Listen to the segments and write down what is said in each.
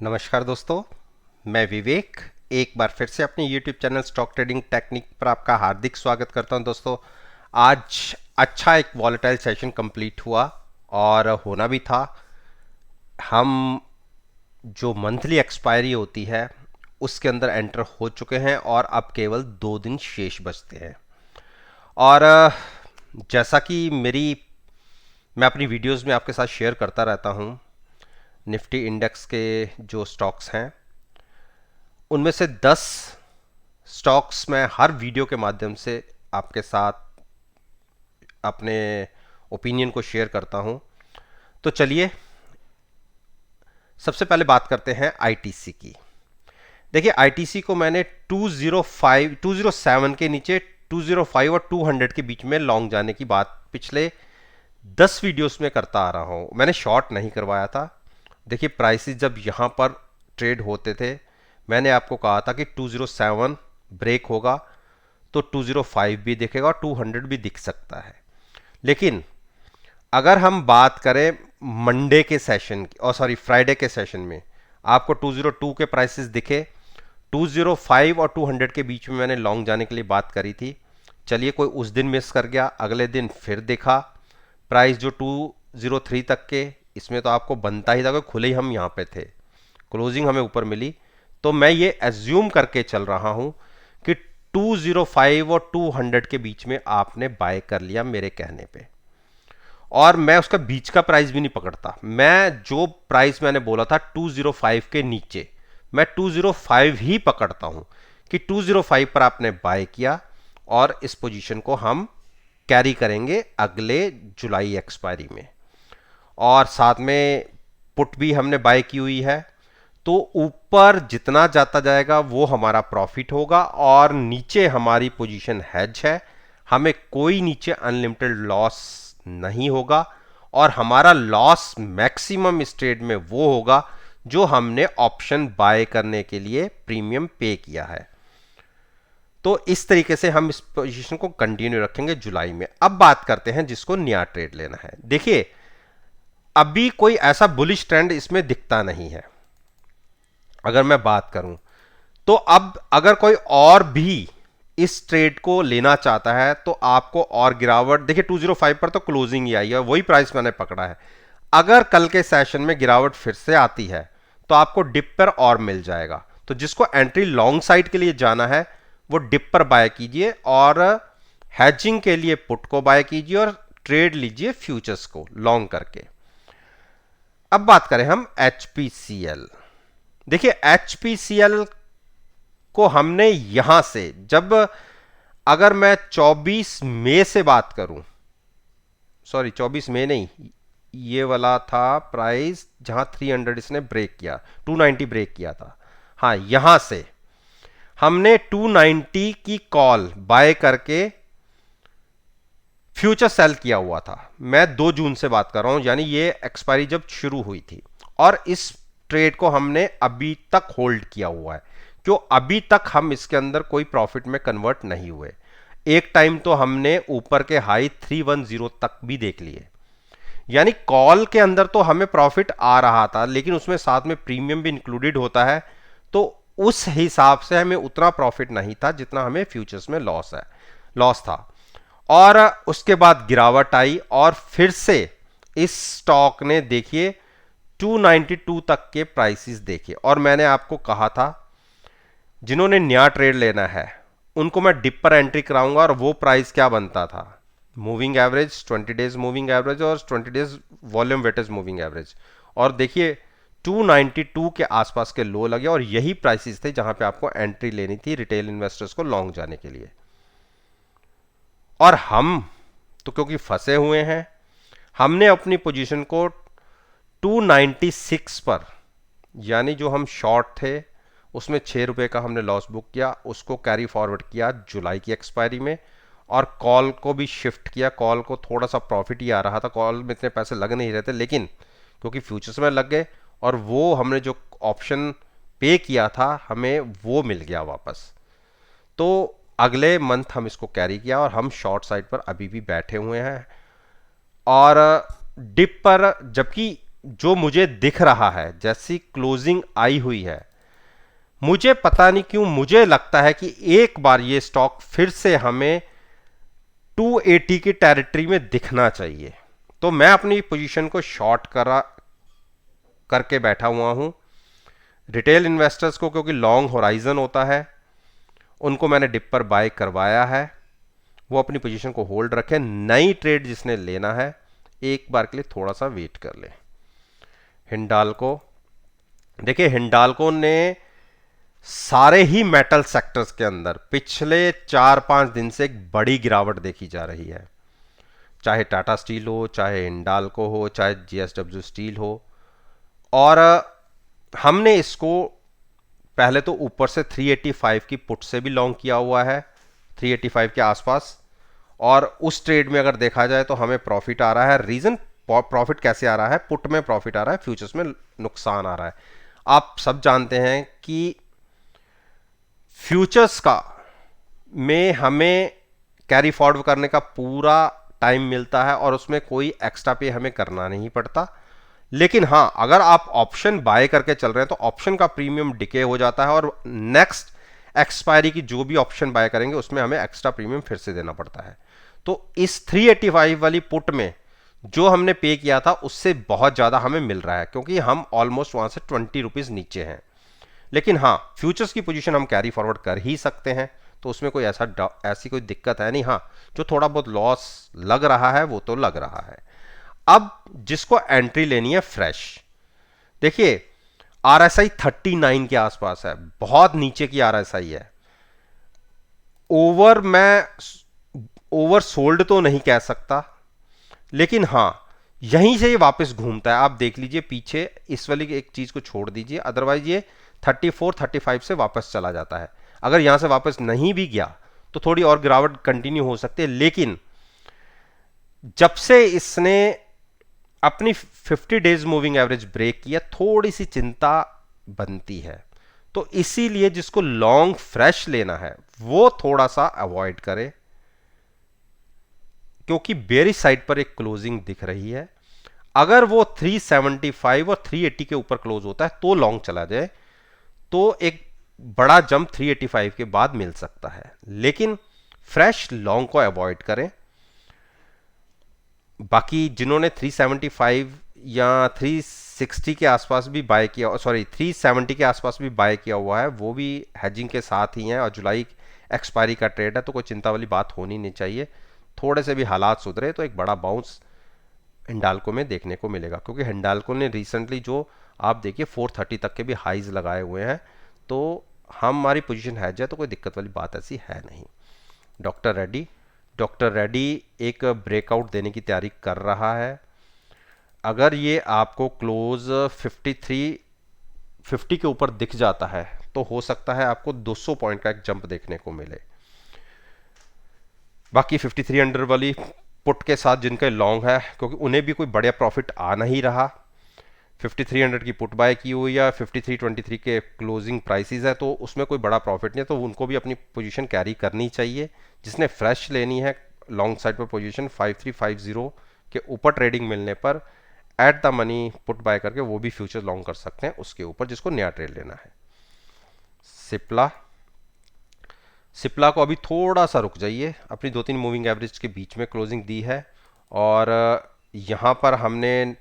नमस्कार दोस्तों, मैं विवेक एक बार फिर से अपने YouTube channel stock trading technique पर आपका हार्दिक स्वागत करता हूं। दोस्तों, आज अच्छा एक वॉलेटाइल सेशन कंप्लीट हुआ और होना भी था। हम जो मंथली एक्सपायरी होती है उसके अंदर एंटर हो चुके हैं और अब केवल 2 दिन शेष बचते हैं। और जैसा कि मैं अपनी वीडियोस में आपके साथ शेयर करता रहता हूं, निफ्टी इंडेक्स के जो स्टॉक्स हैं उनमें से 10 स्टॉक्स मैं हर वीडियो के माध्यम से आपके साथ अपने ओपिनियन को शेयर करता हूं। तो चलिए सबसे पहले बात करते हैं आईटीसी की। देखिए, आईटीसी को मैंने 207 के नीचे 205 और 200 के बीच में लॉन्ग जाने की बात पिछले 10 वीडियोस में करता आ रहा हूं। मैंने शॉर्ट नहीं करवाया था। देखिए, प्राइसेस जब यहां पर ट्रेड होते थे मैंने आपको कहा था कि 207 ब्रेक होगा तो 205 भी दिखेगा और 200 भी दिख सकता है। लेकिन अगर हम बात करें मंडे के सेशन की, और सॉरी फ्राइडे के सेशन में, आपको 202 के प्राइसेस दिखे। 205 और 200 के बीच में मैंने लॉन्ग जाने के लिए बात करी थी। चलिए, कोई उस दिन मिस कर गया, अगले दिन फिर देखा प्राइस जो 203 तक के, इसमें तो आपको बनता ही था कि खुले ही हम यहाँ पे थे, क्लोजिंग हमें ऊपर मिली। तो मैं ये एज्यूम करके चल रहा हूं कि 205 और 200 के बीच में आपने बाय कर लिया मेरे कहने पे, और मैं उसका बीच का प्राइस भी नहीं पकड़ता। मैं जो प्राइस मैंने बोला था 205 के नीचे, मैं 205 ही पकड़ता हूं कि 205 पर आपने बाय किया और इस पोजीशन को हम कैरी करेंगे अगले जुलाई एक्सपायरी में। और साथ में पुट भी हमने बाय की हुई है, तो ऊपर जितना जाता जाएगा वो हमारा प्रॉफिट होगा और नीचे हमारी पोजीशन हेज है, हमें कोई नीचे अनलिमिटेड लॉस नहीं होगा और हमारा लॉस मैक्सिमम इस ट्रेड में वो होगा जो हमने ऑप्शन बाय करने के लिए प्रीमियम पे किया है। तो इस तरीके से हम इस पोजीशन को कंटिन्यू रखेंगे जुलाई में। अब बात करते हैं जिसको नया ट्रेड लेना है। देखिए, अभी कोई ऐसा बुलिश ट्रेंड इसमें दिखता नहीं है। अगर मैं बात करूं तो अब अगर कोई और भी इस ट्रेड को लेना चाहता है तो आपको और गिरावट, देखिए 205 पर तो क्लोजिंग ही आई है, वही प्राइस मैंने पकड़ा है। अगर कल के सेशन में गिरावट फिर से आती है तो आपको डिप पर और मिल जाएगा। तो जिसको एंट्री लॉन्ग साइड के लिए जाना है वो डिप पर बाय कीजिए और हैजिंग के लिए पुट को बाय कीजिए और ट्रेड लीजिए फ्यूचर्स को लॉन्ग करके। अब बात करें हम एचपीसीएल। देखिए, एचपीसीएल को हमने यहां से, जब अगर मैं 24 मई से बात करूं, सॉरी 24 मई नहीं, ये वाला था प्राइस जहां 300 इसने ब्रेक किया, 290 ब्रेक किया था। हाँ, यहां से हमने 290 की कॉल बाय करके फ्यूचर सेल किया हुआ था। मैं 2 जून से बात कर रहा हूं, यानी ये एक्सपायरी जब शुरू हुई थी, और इस ट्रेड को हमने अभी तक होल्ड किया हुआ है। क्यों? अभी तक हम इसके अंदर कोई प्रॉफिट में कन्वर्ट नहीं हुए। एक टाइम तो हमने ऊपर के हाई 310 तक भी देख लिए, यानी कॉल के अंदर तो हमें प्रॉफिट आ रहा था, लेकिन उसमें साथ में प्रीमियम भी इंक्लूडेड होता है, तो उस हिसाब से हमें उतना प्रॉफिट नहीं था जितना हमें फ्यूचर्स में लॉस था। और उसके बाद गिरावट आई और फिर से इस स्टॉक ने, देखिए, 292 तक के प्राइसेस देखे, और मैंने आपको कहा था जिन्होंने नया ट्रेड लेना है उनको मैं डिप पर एंट्री कराऊंगा। और वो प्राइस क्या बनता था? Moving average, 20 days moving average और 20 days volume weightage moving average. और देखिए 292 के आसपास के लो लगे और यही प्राइसेस थे जहां पे आपको एंट्री लेनी थी रिटेल इन्वेस्टर्स को लॉन्ग जाने के लिए। और हम तो क्योंकि फंसे हुए हैं, हमने अपनी पोजीशन को 296 पर, यानी जो हम शॉर्ट थे उसमें 6 रुपए का हमने लॉस बुक किया, उसको कैरी फॉरवर्ड किया जुलाई की एक्सपायरी में, और कॉल को भी शिफ्ट किया। कॉल को थोड़ा सा प्रॉफिट ही आ रहा था, कॉल में इतने पैसे लग नहीं रहे थे, लेकिन क्योंकि फ्यूचर्स में लग गए और वो हमने जो ऑप्शन पे किया था हमें वो मिल गया वापस। तो अगले मंथ हम इसको कैरी किया और हम शॉर्ट साइड पर अभी भी बैठे हुए हैं। और डिप पर, जबकि जो मुझे दिख रहा है, जैसी क्लोजिंग आई हुई है, मुझे पता नहीं क्यों मुझे लगता है कि एक बार ये स्टॉक फिर से हमें 280 की टेरिटरी में दिखना चाहिए। तो मैं अपनी पोजीशन को शॉर्ट करा करके बैठा हुआ हूं। रिटेल इन्वेस्टर्स को क्योंकि लॉन्ग होराइजन होता है, उनको मैंने डिप पर बाय करवाया है, वो अपनी पोजीशन को होल्ड रखें। नई ट्रेड जिसने लेना है एक बार के लिए थोड़ा सा वेट कर ले। हिंडाल्को, देखिए हिंडाल्को ने सारे ही मेटल सेक्टर्स के अंदर पिछले 4-5 दिन से एक बड़ी गिरावट देखी जा रही है, चाहे टाटा स्टील हो, चाहे हिंडाल्को हो, चाहे जेएसडब्ल्यू स्टील हो। और हमने इसको पहले तो ऊपर से 385 की पुट से भी लॉन्ग किया हुआ है, 385 के आसपास। और उस ट्रेड में अगर देखा जाए तो हमें प्रॉफिट आ रहा है। रीजन प्रॉफिट कैसे आ रहा है, पुट में प्रॉफिट आ रहा है, फ्यूचर्स में नुकसान आ रहा है। आप सब जानते हैं कि फ्यूचर्स का में हमें कैरी फॉरवर्ड करने का पूरा टाइम मिलता है और उसमें कोई एक्स्ट्रा पे हमें करना नहीं पड़ता। लेकिन हां, अगर आप ऑप्शन बाय करके चल रहे हैं तो ऑप्शन का प्रीमियम डिके हो जाता है और नेक्स्ट एक्सपायरी की जो भी ऑप्शन बाय करेंगे उसमें हमें एक्स्ट्रा प्रीमियम फिर से देना पड़ता है। तो इस 385 वाली पुट में जो हमने पे किया था उससे बहुत ज़्यादा हमें मिल रहा है, क्योंकि हम ऑलमोस्ट वहां से 20 रुपीज़ नीचे हैं। लेकिन हाँ, फ्यूचर्स की पोजीशन हम कैरी फॉरवर्ड कर ही सकते हैं, तो उसमें कोई ऐसी कोई दिक्कत है नहीं। हाँ, जो थोड़ा बहुत लॉस लग रहा है वो तो लग रहा है। अब जिसको एंट्री लेनी है फ्रेश, देखिए आरएसआई 39 के आसपास है, बहुत नीचे की आरएसआई है। मैं ओवर सोल्ड तो नहीं कह सकता, लेकिन हाँ यहीं से ये वापस घूमता है। आप देख लीजिए पीछे, इस वाली एक चीज को छोड़ दीजिए, अदरवाइज ये 34-35 से वापस चला जाता है। अगर यहां से वापस नहीं भी गया तो थोड़ी और गिरावट कंटिन्यू हो सकती है, लेकिन जब से इसने अपनी 50 डेज मूविंग एवरेज ब्रेक किया, थोड़ी सी चिंता बनती है। तो इसीलिए जिसको लॉन्ग फ्रेश लेना है वो थोड़ा सा अवॉइड करे, क्योंकि बेरिश साइड पर एक क्लोजिंग दिख रही है। अगर वो 375 और 380 के ऊपर क्लोज होता है तो लॉन्ग चला जाए, तो एक बड़ा जंप 385 के बाद मिल सकता है, लेकिन फ्रेश लॉन्ग को अवॉइड करें। बाकी जिन्होंने 375 या 360 के आसपास भी बाय किया, सॉरी 370 के आसपास भी बाय किया हुआ है, वो भी हेजिंग के साथ ही हैं और जुलाई एक्सपायरी का ट्रेड है, तो कोई चिंता वाली बात होनी नहीं चाहिए। थोड़े से भी हालात सुधरे तो एक बड़ा बाउंस हिंडाल्को में देखने को मिलेगा, क्योंकि हिंडाल्को ने रिसेंटली जो आप देखिए 430 तक के भी हाइज लगाए हुए हैं। तो हमारी पोजीशन है जाए तो कोई दिक्कत वाली बात ऐसी है नहीं। डॉक्टर रेड्डी एक ब्रेकआउट देने की तैयारी कर रहा है। अगर ये आपको क्लोज 50 के ऊपर दिख जाता है तो हो सकता है आपको 200 पॉइंट का एक जंप देखने को मिले। बाकी 53 अंडर वाली पुट के साथ जिनके लॉन्ग है, क्योंकि उन्हें भी कोई बढ़िया प्रॉफिट आ नहीं रहा, 5300 की पुट बाय की हुई या 5323 के क्लोजिंग प्राइसेस है, तो उसमें कोई बड़ा प्रॉफिट नहीं है, तो उनको भी अपनी पोजीशन कैरी करनी चाहिए। जिसने फ्रेश लेनी है लॉन्ग साइड पर पोजीशन 5350 के ऊपर ट्रेडिंग मिलने पर at the money put buy करके वो भी फ्यूचर लॉन्ग कर सकते हैं उसके ऊपर, जिसको नया ट्रेड लेना है। सिप्ला को अभी थोड़ा सा रुक जाइए, अपनी 2-3 मूविंग एवरेज के बीच में क्लोजिंग दी है और यहाँ पर हमने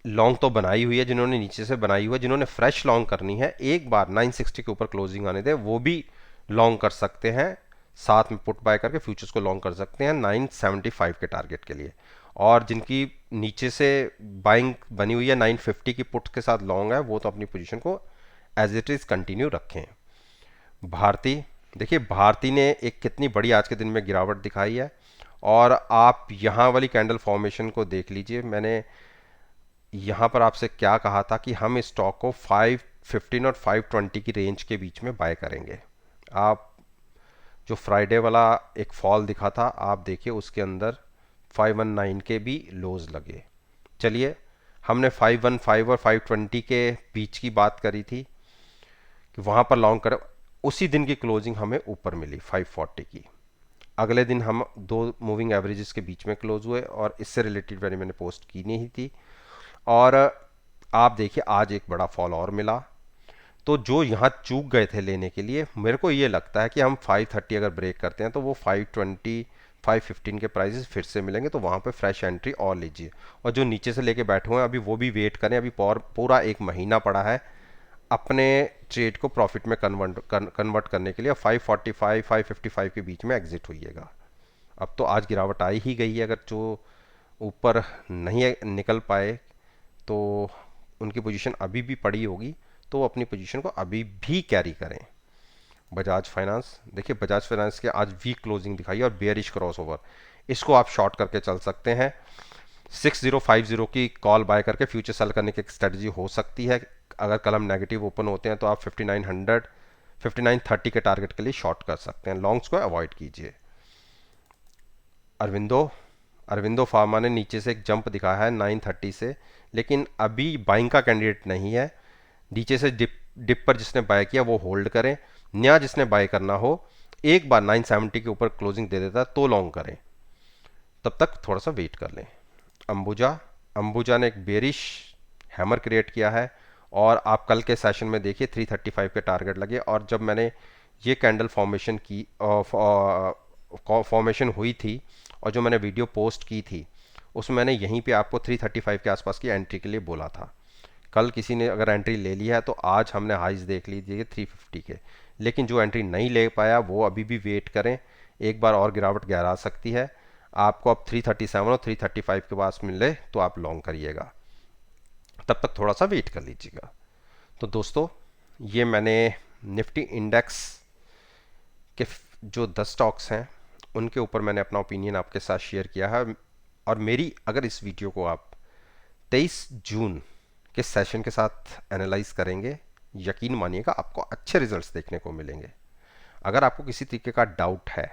लॉन्ग तो बनाई हुई है, जिन्होंने नीचे से बनाई हुई है। जिन्होंने फ्रेश लॉन्ग करनी है एक बार 960 के ऊपर क्लोजिंग आने दे, वो भी लॉन्ग कर सकते हैं, साथ में पुट बाय करके फ्यूचर्स को लॉन्ग कर सकते हैं 975 के टारगेट के लिए। और जिनकी नीचे से बाइंग बनी हुई है 950 की पुट के साथ लॉन्ग है, वो तो अपनी पोजीशन को एज इट इज कंटिन्यू रखें। भारती, देखिए भारती ने एक कितनी बड़ी आज के दिन में गिरावट दिखाई है, और आप यहाँ वाली कैंडल फॉर्मेशन को देख लीजिए। मैंने यहाँ पर आपसे क्या कहा था कि हम इस स्टॉक को 515 और 520 की रेंज के बीच में बाय करेंगे। आप जो फ्राइडे वाला एक फॉल दिखा था आप देखिए, उसके अंदर 519 के भी लोज लगे। चलिए, हमने 515 और 520 के बीच की बात करी थी कि वहाँ पर लॉन्ग कर, उसी दिन की क्लोजिंग हमें ऊपर मिली 540 की। अगले दिन हम 2 मूविंग एवरेजेस के बीच में क्लोज हुए और इससे रिलेटेड मैंने पोस्ट की नहीं थी। और आप देखिए आज एक बड़ा फॉल और मिला। तो जो यहाँ चूक गए थे लेने के लिए, मेरे को ये लगता है कि हम 530 अगर ब्रेक करते हैं तो वो 520 515 के प्राइसेस फिर से मिलेंगे, तो वहाँ पे फ्रेश एंट्री और लीजिए। और जो नीचे से लेके बैठे हुए हैं अभी वो भी वेट करें, अभी पूरा एक महीना पड़ा है अपने ट्रेड को प्रॉफिट में कन्वर्ट करने के लिए। 545 555 के बीच में एग्जिट होइएगा। अब तो आज गिरावट आई ही गई है, अगर जो ऊपर नहीं निकल पाए तो उनकी पोजीशन अभी भी पड़ी होगी, तो वो अपनी पोजीशन को अभी भी कैरी करें। बजाज फाइनेंस देखिए, बजाज फाइनेंस के आज वीक क्लोजिंग दिखाई और बेयरिश क्रॉस ओवर, इसको आप शॉर्ट करके चल सकते हैं। 6050 की कॉल बाय करके फ्यूचर सेल करने की एक स्ट्रेटजी हो सकती है। अगर कल हम नेगेटिव ओपन होते हैं तो आप 5900 5930 के टारगेट के लिए शॉर्ट कर सकते हैं। लॉन्ग्स को अवॉइड कीजिए। अरविंदो अरविंदो फार्मा ने नीचे से एक जंप दिखाया है 930 से, लेकिन अभी बाइंग का कैंडिडेट नहीं है। नीचे से डिप पर जिसने बाय किया वो होल्ड करें। नया जिसने बाय करना हो, एक बार 970 के ऊपर क्लोजिंग दे देता है तो लॉन्ग करें, तब तक थोड़ा सा वेट कर लें। अंबुजा अंबुजा ने एक बेरिश हैमर क्रिएट किया है, और आप कल के सेशन में देखिए 335 के टारगेट लगे, और जब मैंने ये कैंडल फॉर्मेशन की फॉर्मेशन हुई थी और जो मैंने वीडियो पोस्ट की थी उसमें मैंने यहीं पे आपको 335 के आसपास की एंट्री के लिए बोला था। कल किसी ने अगर एंट्री ले लिया है तो आज हमने हाइज देख लीजिए 350 के, लेकिन जो एंट्री नहीं ले पाया वो अभी भी वेट करें, एक बार और गिरावट गहरा सकती है। आपको अब 337 और 335 के पास मिले तो आप लॉन्ग करिएगा, तब तक थोड़ा सा वेट कर लीजिएगा। तो दोस्तों, ये मैंने निफ्टी इंडेक्स के जो 10 स्टॉक्स हैं उनके ऊपर मैंने अपना ओपिनियन आपके साथ शेयर किया है। और मेरी अगर इस वीडियो को आप 23 जून के सेशन के साथ एनालाइज करेंगे, यकीन मानिएगा आपको अच्छे रिजल्ट्स देखने को मिलेंगे। अगर आपको किसी तरीके का डाउट है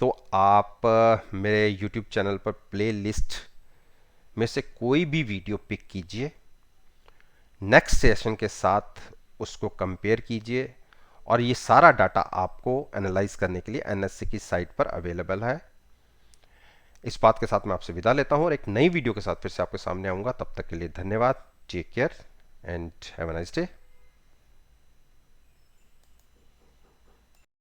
तो आप मेरे यूट्यूब चैनल पर प्ले लिस्ट में से कोई भी वीडियो पिक कीजिए, नेक्स्ट सेशन के साथ उसको कंपेयर कीजिए, और ये सारा डाटा आपको एनालाइज करने के लिए एनएससी की साइट पर अवेलेबल है। इस बात के साथ मैं आपसे विदा लेता हूं और एक नई वीडियो के साथ फिर से आपके सामने आऊंगा। तब तक के लिए धन्यवाद। Take care and have a nice day.